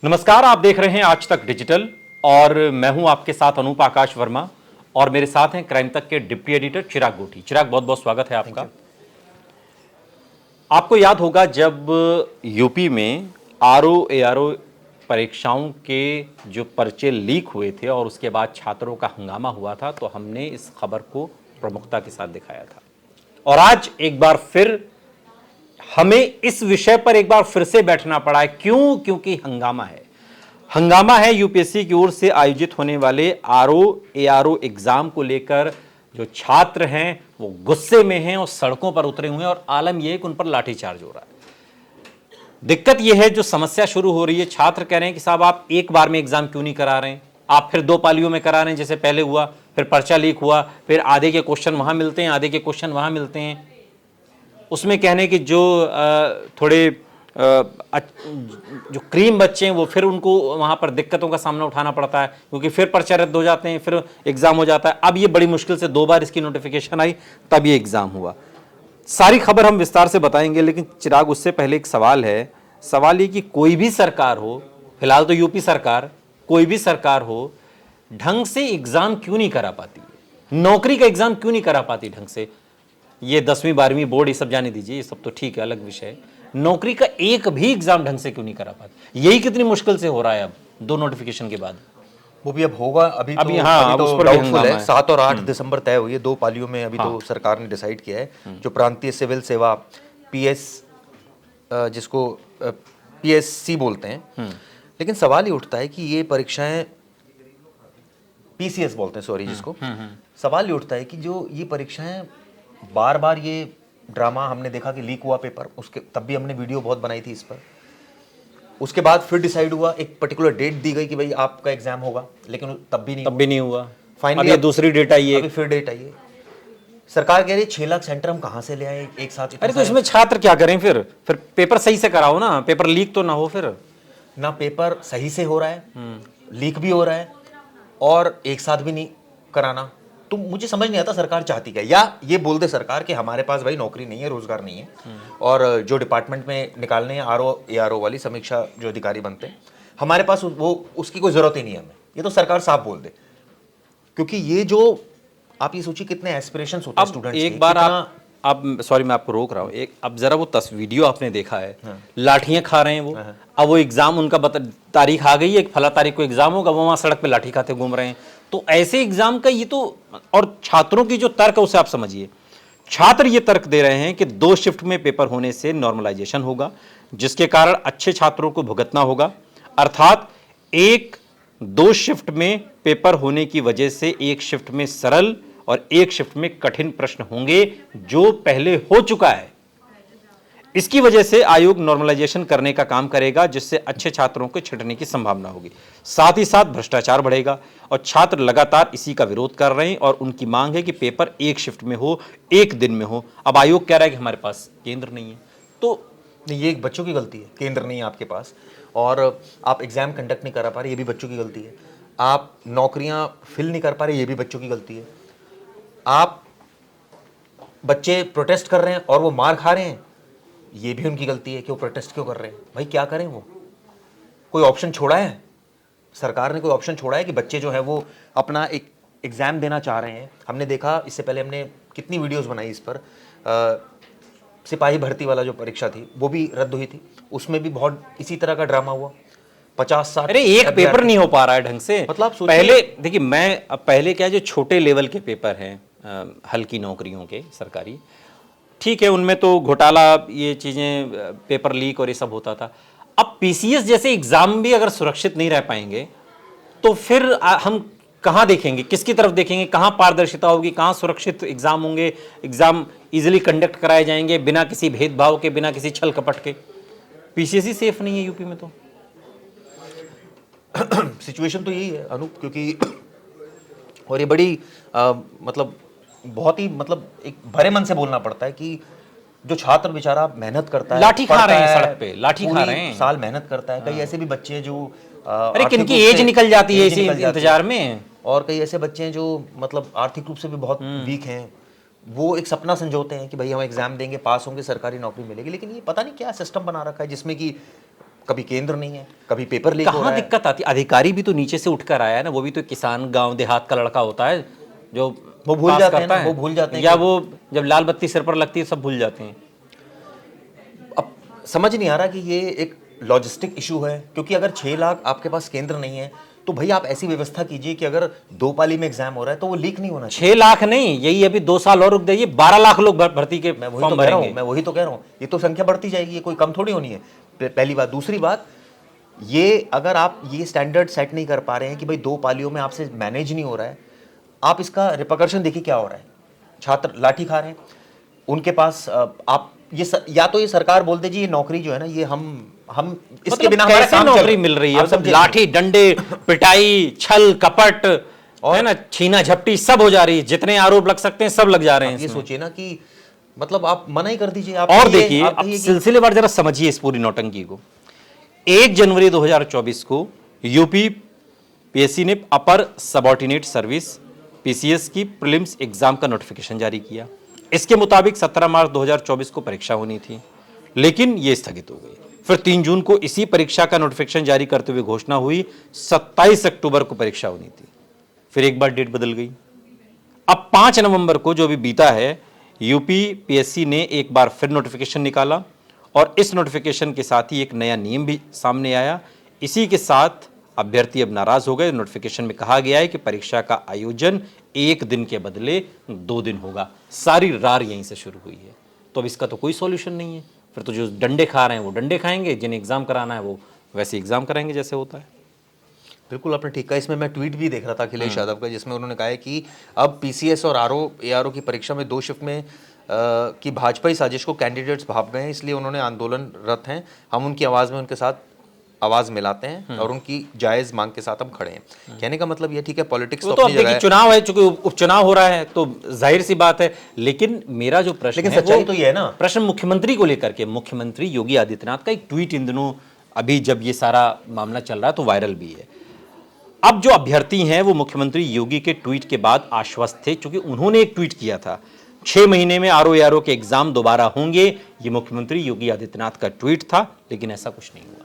नमस्कार, आप देख रहे हैं आज तक डिजिटल और मैं हूं आपके साथ अनूप आकाश वर्मा और मेरे साथ हैं क्राइम तक के डिप्टी एडिटर चिराग गोटी। चिराग, बहुत बहुत स्वागत है आपका। आपको याद होगा जब यूपी में आरओ एआरओ परीक्षाओं के जो पर्चे लीक हुए थे और उसके बाद छात्रों का हंगामा हुआ था, तो हमने इस खबर को प्रमुखता के साथ दिखाया था। और आज एक बार फिर हमें इस विषय पर एक बार फिर से बैठना पड़ा है। क्यों? क्योंकि हंगामा है यूपीएससी की ओर से आयोजित होने वाले आरओ एआरओ एग्जाम को लेकर। जो छात्र हैं वो गुस्से में हैं और सड़कों पर उतरे हुए हैं और आलम यह है कि उन पर लाठीचार्ज हो रहा है। दिक्कत यह है, जो समस्या शुरू हो रही है, छात्र कह रहे हैं कि साहब आप एक बार में एग्जाम क्यों नहीं करा रहे हैं, आप फिर दो पालियों में करा रहे हैं जैसे पहले हुआ, फिर पर्चा लीक हुआ, फिर आधे के क्वेश्चन वहां मिलते हैं, आधे के क्वेश्चन वहां मिलते हैं। उसमें कहने कि जो थोड़े जो क्रीम बच्चे हैं वो फिर उनको वहाँ पर दिक्कतों का सामना उठाना पड़ता है क्योंकि फिर पर्चे रद्द हो जाते हैं, फिर एग्ज़ाम हो जाता है। अब ये बड़ी मुश्किल से 2 बार इसकी नोटिफिकेशन आई, तब ये एग्ज़ाम हुआ। सारी खबर हम विस्तार से बताएंगे, लेकिन चिराग उससे पहले एक सवाल है। सवाल ये कि कोई भी सरकार हो, फिलहाल तो यूपी सरकार, कोई भी सरकार हो, ढंग से एग्ज़ाम क्यों नहीं करा पाती, नौकरी का एग्ज़ाम क्यों नहीं करा पाती ढंग से। ये 10वीं 12वीं बोर्ड ये सब जाने दीजिए, ये सब तो ठीक है, अलग विषय है। नौकरी का एक भी एग्जाम ढंग से क्यों नहीं करा पाते, यही कितनी मुश्किल से हो रहा है अब 2 नोटिफिकेशन के बाद। वो भी अब होगा। अभी हाँ, अभी तो उस पर डाउटफुल है। 7 और 8 दिसंबर तय हुई है, 2 पालियों में अभी तो सरकार ने डिसाइड किया है। जो प्रांतीय सिविल सेवा पीएस, जिसको पीएससी बोलते हैं, लेकिन सवाल ये उठता है कि ये परीक्षाएं पीसीएस बोलते हैं, सॉरी, जिसको सवाल ये उठता है कि जो ये परीक्षाएं बार बार ये ड्रामा हमने देखा कि लीक हुआ पेपर, उसके तब भी हमने वीडियो बहुत बनाई थी इस पर। उसके बाद फिर डिसाइड हुआ, एक पर्टिकुलर डेट दी गई कि भाई आपका एग्जाम होगा, लेकिन तब भी नहीं हुआ। फाइनली अब दूसरी डेट आई है, अभी फिर डेट आई है। सरकार कह रही है 6 लाख सेंटर हम कहां से ले आए एक साथ। अरे तो इसमें छात्र क्या करें, फिर पेपर सही से कराओ ना, पेपर लीक तो ना हो। फिर ना पेपर सही से हो रहा है, लीक भी हो रहा है और एक साथ भी नहीं कराना। तो मुझे समझ नहीं आता सरकार चाहती क्या, या ये बोल दे सरकार कि हमारे पास भाई नौकरी नहीं है, रोजगार नहीं है, और जो डिपार्टमेंट में निकालने हैं आरओ एआरओ वाली समीक्षा जो अधिकारी बनते हैं, हमारे पास वो उसकी कोई जरूरत ही नहीं है हमें। ये तो सरकार साफ बोल दे, क्योंकि ये जो आप ये सोचिए कितने एस्पिरेशंस होते हैं स्टूडेंट्स के। एक बार आप सॉरी मैं आपको रोक रहा हूँ, एक अब जरा वो वीडियो आपने देखा है, लाठियां खा रहे हैं वो। अब वो एग्जाम उनका तारीख आ गई है, फला तारीख को एग्जाम होगा, वो वहां सड़क पे लाठी खाते घूम रहे हैं। तो ऐसे एग्जाम का ये तो, और छात्रों की जो तर्क है उसे आप समझिए। छात्र ये तर्क दे रहे हैं कि 2 शिफ्ट में पेपर होने से नॉर्मलाइजेशन होगा, जिसके कारण अच्छे छात्रों को भुगतना होगा। अर्थात 2 शिफ्ट में पेपर होने की वजह से एक शिफ्ट में सरल और एक शिफ्ट में कठिन प्रश्न होंगे, जो पहले हो चुका है। इसकी वजह से आयोग नॉर्मलाइजेशन करने का काम करेगा, जिससे अच्छे छात्रों को छिटने की संभावना होगी। साथ ही साथ भ्रष्टाचार बढ़ेगा और छात्र लगातार इसी का विरोध कर रहे हैं और उनकी मांग है कि पेपर एक शिफ्ट में हो, एक दिन में हो। अब आयोग कह रहा है कि हमारे पास केंद्र नहीं है, तो ये एक बच्चों की गलती है, केंद्र नहीं है आपके पास और आप एग्जाम कंडक्ट नहीं करा पा रहे, ये भी बच्चों की गलती है। आप नौकरियां फिल नहीं कर पा रहे, ये भी बच्चों की गलती है। आप बच्चे प्रोटेस्ट कर रहे हैं और वो मार खा रहे हैं, ये भी उनकी गलती है कि वो प्रोटेस्ट क्यों कर रहे हैं। भाई क्या करें, वो कोई ऑप्शन छोड़ा है सरकार ने, कोई ऑप्शन छोड़ा है कि बच्चे जो है वो अपना एक एग्जाम देना चाह रहे हैं। हमने देखा, इससे पहले हमने कितनी वीडियोस बनाई इस पर। सिपाही भर्ती वाला जो परीक्षा थी वो भी रद्द हुई थी, उसमें भी बहुत इसी तरह का ड्रामा हुआ। 50-60 अरे एक पेपर नहीं हो पा रहा है ढंग से। मतलब पहले देखिए, पहले क्या, जो छोटे लेवल के पेपर हैं हल्की नौकरियों के सरकारी, ठीक है, उनमें तो घोटाला, ये चीजें, पेपर लीक और ये सब होता था। अब पीसीएस जैसे एग्जाम भी अगर सुरक्षित नहीं रह पाएंगे तो फिर हम कहां देखेंगे, किसकी तरफ देखेंगे, कहां पारदर्शिता होगी, कहां सुरक्षित एग्जाम होंगे, एग्जाम इजीली कंडक्ट कराए जाएंगे बिना किसी भेदभाव के, बिना किसी छल कपट के। पीसीएस ही सेफ नहीं है यूपी में तो। सिचुएशन तो यही है अनूप, क्योंकि और ये बड़ी मतलब बहुत ही मतलब एक भरे मन से बोलना पड़ता है कि जो छात्र बेचारा मेहनत करता है, लाठी खा रहे हैं सड़क पे, लाठी खा रहे हैं, साल मेहनत करता है। कई ऐसे भी बच्चे हैं जो अरे किनकी एज निकल जाती है इसी इंतजार में, और कई ऐसे बच्चे हैं जो मतलब आर्थिक रूप से भी बहुत वीक हैं। वो एक सपना संजोते हैं कि भाई हम एग्जाम देंगे, पास होंगे, सरकारी नौकरी मिलेगी, लेकिन ये पता नहीं क्या सिस्टम बना रखा है जिसमें कि कभी केंद्र नहीं है, कभी पेपर लीक हो कहाँ रहा है। दिक्कत आती? अधिकारी भी तो नीचे से उठकर आया है ना, वो भी तो किसान गांव देहात का लड़का होता है जो वो भूल पास जाते हैं करता ना, है। वो भूल जाते हैं या कि- वो जब लाल बत्ती सिर पर लगती है सब भूल जाते हैं। अब समझ नहीं आ रहा कि ये एक लॉजिस्टिक इशू है, क्योंकि अगर 6 लाख आपके पास केंद्र नहीं है तो भाई आप ऐसी व्यवस्था कीजिए कि अगर 2 पाली में एग्जाम हो रहा है तो वो लीक नहीं होना चाहिए। 6 लाख नहीं, यही अभी 2 साल और रुक जाइए, 12 लाख लोग भर्ती के मैं वही फॉर्म तो कह रहा भरेंगे। हूँ, मैं वही तो कह रहा हूँ, ये तो संख्या बढ़ती जाएगी, ये कोई कम थोड़ी होनी है। पहली बात। दूसरी बात, ये अगर आप ये स्टैंडर्ड सेट नहीं कर पा रहे हैं कि भाई 2 पालियों में आपसे मैनेज नहीं हो रहा है, आप इसका रिपरकशन देखिए क्या हो रहा है। छात्र लाठी खा रहे हैं, उनके पास आप या तो ये सरकार बोलते जी ये नौकरी जो है ना ये हम इसके मतलब बिना हमारा कैसे काम चल नौकरी रहा है। मिल रही है? आप मतलब समझे? लाठी डंडे पिटाई छल कपट है ना, छीना झपटी सब हो जा रही है, जितने आरोप लग सकते हैं सब लग जा रहे हैं ये इसमें। सोचिए ना कि मतलब आप मना ही कर दीजिए। आप और कहिए- देखिए, आप अब कहिए कि सिलसिलेवार जरा समझिए इस पूरी नौटंकी को। 1 जनवरी 2024 को यूपी पीएससी ने अपर सबऑर्डिनेट सर्विस पीसीएस की प्रीलिम्स एग्जाम का नोटिफिकेशन जारी किया। इसके मुताबिक 17 मार्च 2024 को परीक्षा होनी थी, लेकिन यह स्थगित हो गई। फिर 3 जून को इसी परीक्षा का नोटिफिकेशन जारी करते हुए घोषणा हुई 27 अक्टूबर को परीक्षा होनी थी। फिर एक बार डेट बदल गई। अब 5 नवंबर को जो अभी बीता है, यूपी पीएससी ने एक बार फिर नोटिफिकेशन निकाला और इस नोटिफिकेशन के साथ ही एक नया नियम भी सामने आया। इसी के साथ अभ्यर्थी अब नाराज हो गए। नोटिफिकेशन में कहा गया है कि परीक्षा का आयोजन 1 दिन के बदले 2 दिन होगा। सारी रार यहीं से शुरू हुई है। तो अब इसका तो कोई सॉल्यूशन नहीं है। फिर तो जो डंडे खा रहे हैं वो डंडे खाएंगे, जिन्हें एग्जाम कराना है वो वैसे एग्जाम कराएंगे जैसे होता है। बिल्कुल आपने ठीक कहा। इसमें मैं ट्वीट भी देख रहा था अखिलेश यादव का, जिसमें उन्होंने कहा है कि अब पीसीएस और एआरओ की परीक्षा में 2 शिफ्ट में की भाजपाई साजिश को कैंडिडेट्स भाप गए हैं, इसलिए उन्होंने आंदोलनरत हैं। हम उनकी आवाज़ में उनके साथ आवाज़ मिलाते हैं और उनकी जायज़ मांग के साथ हम खड़े हैं। कहने का मतलब ये ठीक है, पॉलिटिक्स वो तो तो अब अपनी जगह देखिए है। चुनाव है, चूंकि उपचुनाव हो रहा है तो जाहिर सी बात है। लेकिन मेरा जो प्रश्न लेकिन है सच्चाई वो तो ये है ना। प्रश्न मुख्यमंत्री को लेकर के, मुख्यमंत्री योगी आदित्यनाथ का एक ट्वीट इन दिनों अभी जब ये सारा मामला चल रहा है तो वायरल भी है। अब जो अभ्यर्थी हैं वो मुख्यमंत्री योगी के ट्वीट के बाद आश्वस्त थे, क्योंकि उन्होंने एक ट्वीट किया था 6 महीने में आरओ के एग्जाम दोबारा होंगे। ये मुख्यमंत्री योगी आदित्यनाथ का ट्वीट था, लेकिन ऐसा कुछ नहीं हुआ।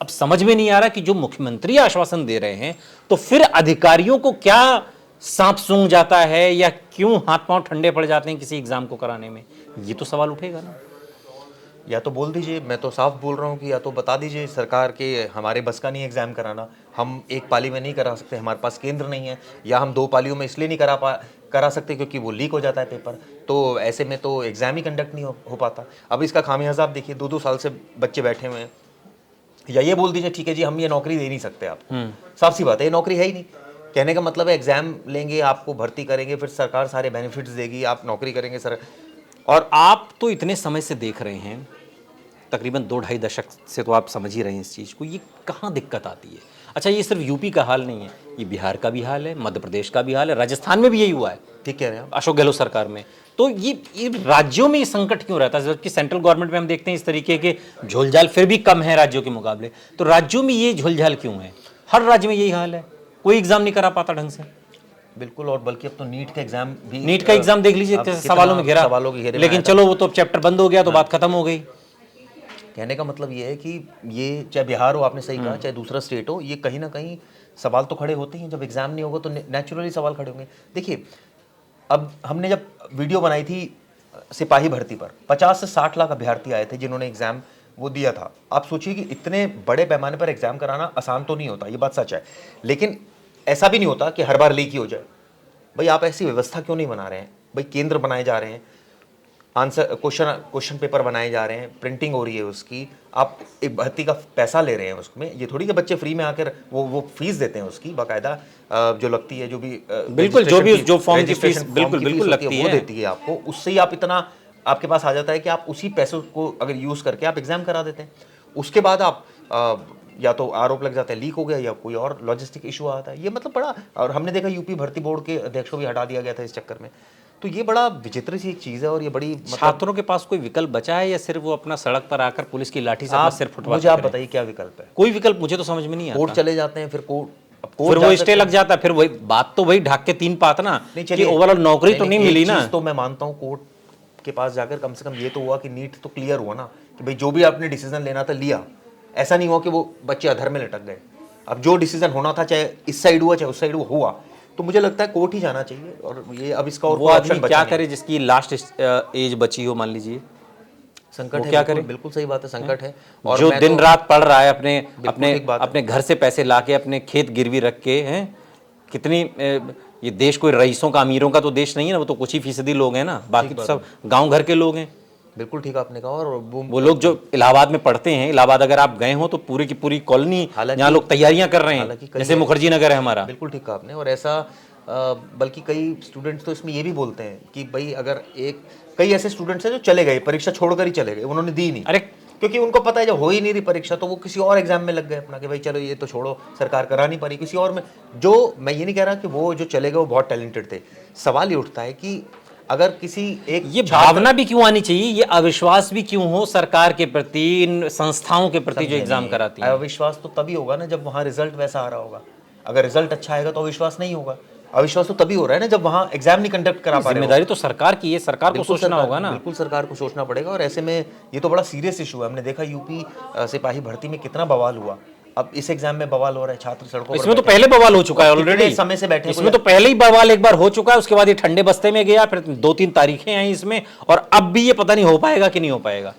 अब समझ में नहीं आ रहा कि जो मुख्यमंत्री आश्वासन दे रहे हैं तो फिर अधिकारियों को क्या सांप सूंघ जाता है या क्यों हाथ पांव ठंडे पड़ जाते हैं किसी एग्जाम को कराने में, ये तो सवाल उठेगा ना। या तो बोल दीजिए, मैं तो साफ बोल रहा हूँ कि या तो बता दीजिए सरकार के हमारे बस का नहीं एग्ज़ाम कराना, हम 1 पाली में नहीं करा सकते, हमारे पास केंद्र नहीं है, या हम 2 पालियों में इसलिए नहीं करा सकते क्योंकि वो लीक हो जाता है पेपर, तो ऐसे में तो एग्ज़ाम ही कंडक्ट नहीं हो पाता। अब इसका खामियाजा आप देखिए, 2-2 साल से बच्चे बैठे हुए हैं। या ये बोल दीजिए ठीक है जी हम ये नौकरी दे नहीं सकते आप, साफ सी बात है ये नौकरी है ही नहीं। कहने का मतलब है एग्जाम लेंगे, आपको भर्ती करेंगे, फिर सरकार सारे बेनिफिट्स देगी, आप नौकरी करेंगे सर। और आप तो इतने समय से देख रहे हैं, तकरीबन 2-2.5 दशक से, तो आप समझ ही रहे हैं इस चीज़ को, ये कहाँ दिक्कत आती है। अच्छा, ये सिर्फ यूपी का हाल नहीं है, ये बिहार का भी हाल है, मध्य प्रदेश का भी हाल है, राजस्थान में भी यही हुआ है। ठीक कह रहे हैं आप। अशोक गहलोत सरकार में। तो ये राज्यों में ये संकट क्यों रहता है, जबकि सेंट्रल गवर्नमेंट में हम देखते हैं इस तरीके के झोलझाल फिर भी कम है राज्यों के मुकाबले। तो राज्यों में ये झोलझाल क्यों है? हर राज्य में यही हाल है, कोई एग्जाम नहीं करा पाता ढंग से। बिल्कुल। और बल्कि अब तो नीट का एग्जाम भी, नीट का एग्जाम देख लीजिए अब कैसे कितना सवालों में घिरा, सवालों के घेरे में लेकिन आया था। चलो वो तो अब चैप्टर बंद हो गया तो बात खत्म हो गई। कहने का मतलब ये है कि ये चाहे बिहार हो, आपने सही कहा, चाहे दूसरा स्टेट हो, ये कहीं ना कहीं सवाल तो खड़े होते हैं। जब एग्जाम नहीं होगा तो नेचुरली सवाल खड़े होंगे। देखिए, अब हमने जब वीडियो बनाई थी सिपाही भर्ती पर, 50 से 60 लाख अभ्यर्थी आए थे जिन्होंने एग्जाम वो दिया था। आप सोचिए कि इतने बड़े पैमाने पर एग्जाम कराना आसान तो नहीं होता, ये बात सच है, लेकिन ऐसा भी नहीं होता कि हर बार लीक ही हो जाए। भाई आप ऐसी व्यवस्था क्यों नहीं बना रहे हैं? भाई केंद्र बनाए जा रहे हैं, आंसर क्वेश्चन पेपर बनाए जा रहे हैं, प्रिंटिंग हो रही है उसकी, आप एक भर्ती का पैसा ले रहे हैं उसमें। ये थोड़ी कि बच्चे फ्री में आकर वो फीस देते हैं उसकी बाकायदा जो लगती है, जो भी बिल्कुल, जो फॉर्म की फीस बिल्कुल लगती है, वो देती है आपको। उससे ही आप इतना आपके पास आ जाता है कि आप उसी पैसों को अगर यूज़ करके आप एग्जाम करा देते हैं। उसके बाद आप या तो आरोप लग जाता है लीक हो गया, या कोई और लॉजिस्टिक इशू आता है। ये मतलब बड़ा, और हमने देखा यूपी भर्ती बोर्ड के अध्यक्ष को भी हटा दिया गया था इस चक्कर में। तो ये बड़ा विचित्र सी एक चीज़ है, और ये बड़ी मतलब, छात्रों के पास कोई विकल्प बचा है या सिर्फ वो अपना सड़क पर आकर पुलिस की लाठी से अपना सिर फुटवा? मुझे आप बताइए क्या विकल्प है? कोई विकल्प मुझे तो समझ में नहीं आता। कोर्ट चले जाते हैं, फिर कोर्ट फिर वो स्टे लग जाता है, फिर वही बात तो वही ढाक के 3 पात ना, कि ओवरऑल नौकरी तो नहीं मिली ना। तो मैं मानता हूँ कोर्ट के पास जाकर कम से कम ये तो हुआ कि नीट तो क्लियर हुआ ना, कि भाई जो भी आपने डिसीजन लेना था लिया, ऐसा नहीं हुआ कि वो बच्चे अधर में लटक गए। अब जो डिसीजन होना था, चाहे इस साइड हुआ चाहे उस साइड हुआ, तो मुझे लगता है कोर्ट ही जाना चाहिए। और ये अब इसका और वो कोई आदमी ऑप्शन बचा क्या नहीं। करे जिसकी लास्ट एज बची हो, मान लीजिए, संकट वो है, क्या बिल्कुल, करे? बिल्कुल सही बात है, संकट है। और जो मैं दिन तो- रात पढ़ रहा है, अपने अपने ठीक बात है। अपने घर से पैसे लाके अपने खेत गिरवी रख के हैं, कितनी ये देश कोई रईसों का अमीरों का तो देश नहीं है ना, वो तो कुछ ही फीसदी लोग हैं ना, बाकी तो सब गांव घर के लोग हैं। बिल्कुल ठीक आपने कहा। और वो लोग जो इलाहाबाद में पढ़ते हैं, इलाहाबाद अगर आप गए हो तो पूरी की पूरी कॉलोनी हालांकि- यहाँ लोग तैयारियां कर रहे हैं, हालांकि कई- जैसे मुखर्जी नगर है हमारा। बिल्कुल ठीक कहा आपने। और ऐसा बल्कि कई स्टूडेंट्स तो इसमें ये भी बोलते हैं कि भाई अगर कई ऐसे स्टूडेंट्स हैं जो चले गए, परीक्षा छोड़कर ही चले गए, उन्होंने दी नहीं, अरे क्योंकि उनको पता है जब हो ही नहीं रही परीक्षा तो वो किसी और एग्जाम में लग गए अपना, कि भाई चलो ये तो छोड़ो, सरकार करा नहीं पा रही, किसी और में। जो मैं ये नहीं कह रहा कि वो जो चले गए वो बहुत टैलेंटेड थे। सवाल ये उठता है कि अगर किसी एक ये भावना भी क्यों आनी चाहिए, ये अविश्वास भी क्यों हो सरकार के प्रति, इन संस्थाओं के प्रति जो एग्जाम कराती है? अविश्वास तो तभी होगा ना जब वहाँ रिजल्ट वैसा आ रहा होगा। अगर रिजल्ट अच्छा आएगा तो अविश्वास नहीं होगा। अविश्वास तो तभी हो रहा है ना जब वहाँ एग्जाम नहीं कंडक्ट करा पा रहे हो। जिम्मेदारी तो सरकार की है, सरकार को बिल्कुल सोचना सरकार- होगा ना। बिल्कुल सरकार को सोचना पड़ेगा। और ऐसे में ये तो बड़ा सीरियस इशू है। हमने देखा यूपी सिपाही भर्ती में कितना बवाल हुआ, अब इस एग्जाम में बवाल हो रहा है, छात्र सड़कों पर इसमें तो बैठे पहले बवाल हो चुका है कितने ऑलरेडी, समय से बैठे हैं, इसमें तो पहले ही बवाल एक बार हो चुका है, उसके बाद ये ठंडे बस्ते में गया, फिर 2-3 तारीखें आई इसमें, और अब भी ये पता नहीं हो पाएगा कि नहीं हो पाएगा।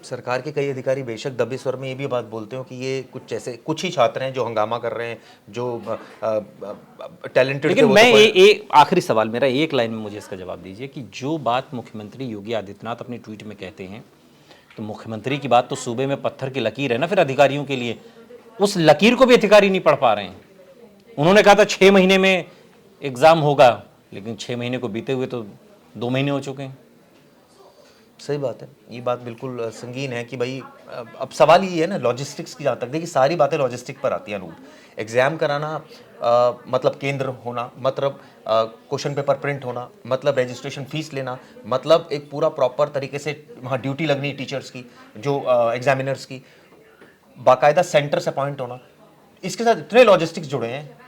सरकार के कई अधिकारी बेशक दबे स्वर में ये भी बात बोलते हो कि ये कुछ ही छात्र हैं जो हंगामा कर रहे हैं, जो टैलेंटेड। लेकिन मैं एक आखिरी सवाल मेरा, एक लाइन में मुझे इसका जवाब दीजिए कि जो बात मुख्यमंत्री योगी आदित्यनाथ अपनी ट्वीट में कहते हैं, तो मुख्यमंत्री की बात तो सूबे में पत्थर की लकीर है ना फिर अधिकारियों के लिए, उस लकीर को भी अधिकारी नहीं पढ़ पा रहे हैं। उन्होंने कहा था 6 महीने में एग्जाम होगा, लेकिन 6 महीने को बीते हुए तो 2 महीने हो चुके हैं। सही बात है, ये बात बिल्कुल संगीन है कि भाई अब सवाल ये है ना लॉजिस्टिक्स की। जहाँ तक देखिए सारी बातें लॉजिस्टिक पर आती हैं। अनूप, एग्जाम कराना मतलब केंद्र होना, मतलब क्वेश्चन पेपर प्रिंट होना, मतलब रजिस्ट्रेशन फीस लेना, मतलब एक पूरा प्रॉपर तरीके से वहाँ ड्यूटी लगनी टीचर्स की, जो एग्जामिनर्स की, बाकायदा सेंटर से अपॉइंट होना, इसके साथ इतने लॉजिस्टिक्स जुड़े हैं।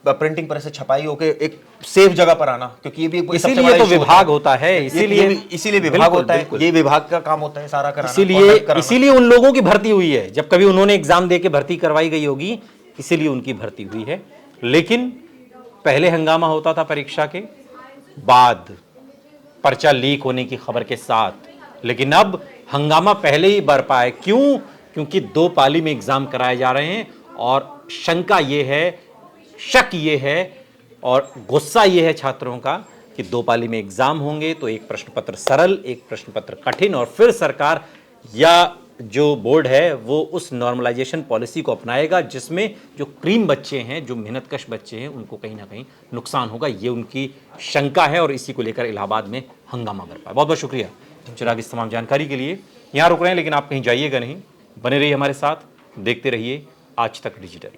प्रिंटिंग प्रेस से छपाई होके एक सेफ जगह पर आना, क्योंकि ये भी सबसे इसीलिए बड़ा तो issue विभाग होता है, इसीलिए विभाग होता है, ये विभाग का काम होता है सारा कराना, conduct कराना। इसीलिए उन लोगों की भर्ती हुई है, जब कभी उन्होंने एग्जाम दे के भर्ती करवाई गई होगी, इसीलिए उनकी भर्ती हुई है। लेकिन पहले हंगामा होता था परीक्षा के बाद, पर्चा लीक होने की खबर के साथ, लेकिन अब हंगामा पहले ही बरपा है। क्यों? क्योंकि 2 पाली में एग्जाम कराए जा रहे हैं, और शंका ये है, शक ये है और गुस्सा ये है छात्रों का कि 2 पाली में एग्जाम होंगे तो एक प्रश्न पत्र सरल, एक प्रश्न पत्र कठिन, और फिर सरकार या जो बोर्ड है वो उस नॉर्मलाइजेशन पॉलिसी को अपनाएगा जिसमें जो क्रीम बच्चे हैं, जो मेहनतकश बच्चे हैं, उनको कहीं ना कहीं नुकसान होगा। ये उनकी शंका है, और इसी को लेकर इलाहाबाद में हंगामा बरपा। बहुत बहुत शुक्रिया चिराग इस तमाम जानकारी के लिए। यहाँ रुक रहे हैं, लेकिन आप कहीं जाइएगा नहीं, बने रहिए हमारे साथ, देखते रहिए आज तक डिजिटल।